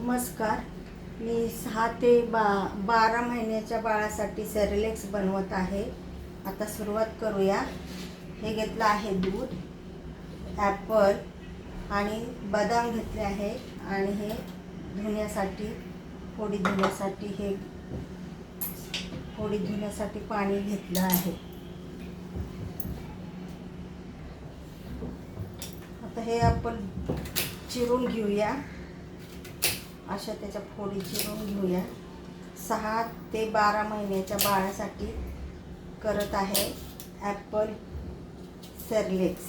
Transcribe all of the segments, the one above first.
नमस्कार. मी 6 ते 12 महिन्याच्या बाळासाठी सेरेलेक्स बनवत आहे. आता सुरुवात करूया. हे घेतलं आहे दूध, ॲपल आणि बदाम घेतले आहे आणि हे धुण्यासाठी फोडी धुण्यासाठी पाणी घेतलं आहे. आता हे आपण चिरून घेऊया. अशा त्याच्या फोडी चिरून घेऊया. 6 ते 12 महिन्याच्या बाळासाठी करत आहे ॲपल सेरेलेक्स.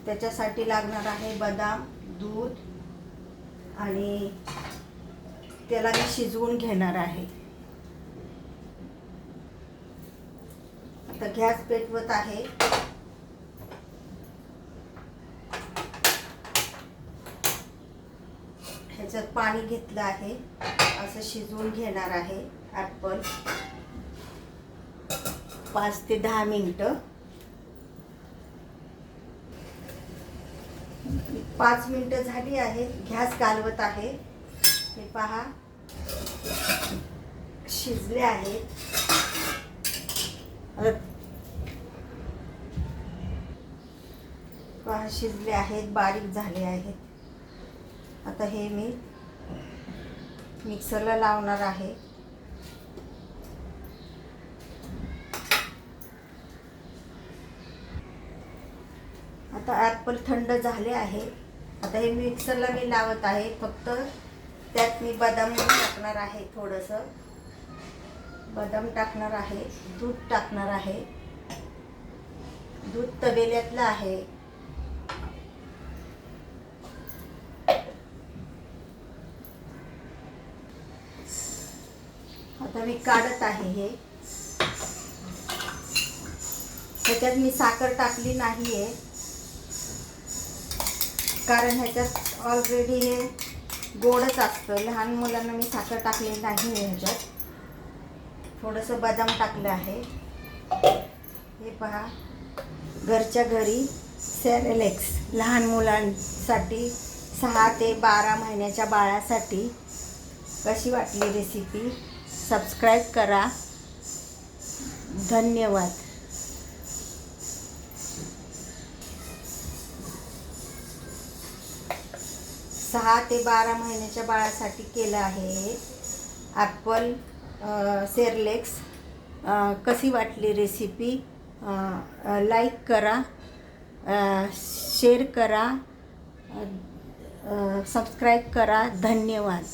त्याच्यासाठी लागणार आहे बदाम, दूध आणि त्याला मी शिजवून घेणार आहे. आता गॅस पेटवत आहे. ह्याच्यात पाणी घेतलं आहे. असं शिजवून घेणार आहे ॲपल 5 ते 10 मिनिटं. 5 मिनिटं झाली आहे. गॅस घालवत आहे. हे पहा, शिजले आहेत. पहा, शिजले आहेत, बारीक झाले आहेत. आता हे मी मिक्सरला लावणार आहे. आता ॲपल थंड झाले आहे. आता हे मिक्सरला मी लावत आहे. फक्त त्यात मी बदाम टाकणार आहे. थोडंसं बदाम टाकणार आहे. दूध टाकणार आहे. दूध तबेल्यातलं आहे. आता मी काढत आहे. हे ह्याच्यात मी साखर टाकली नाही आहे, कारण ह्याच्यात ऑलरेडी हे गोडच असतं. लहान मुलांना मी साखर टाकली नाही आहे. ह्याच्यात थोडंसं बदाम टाकलं आहे. हे पहा, घरच्या घरी सेरेलेक्स लहान मुलांसाठी 6 ते 12 महिन्याच्या बाळासाठी. कशी वाटली रेसिपी? सबस्क्राईब करा. धन्यवाद. 6 ते 12 महिन्याच्या बाळासाठी केलं आहे हे ॲपल सेरेलेक्स. कशी वाटली रेसिपी? लाईक करा, शेअर करा, सबस्क्राईब करा. धन्यवाद.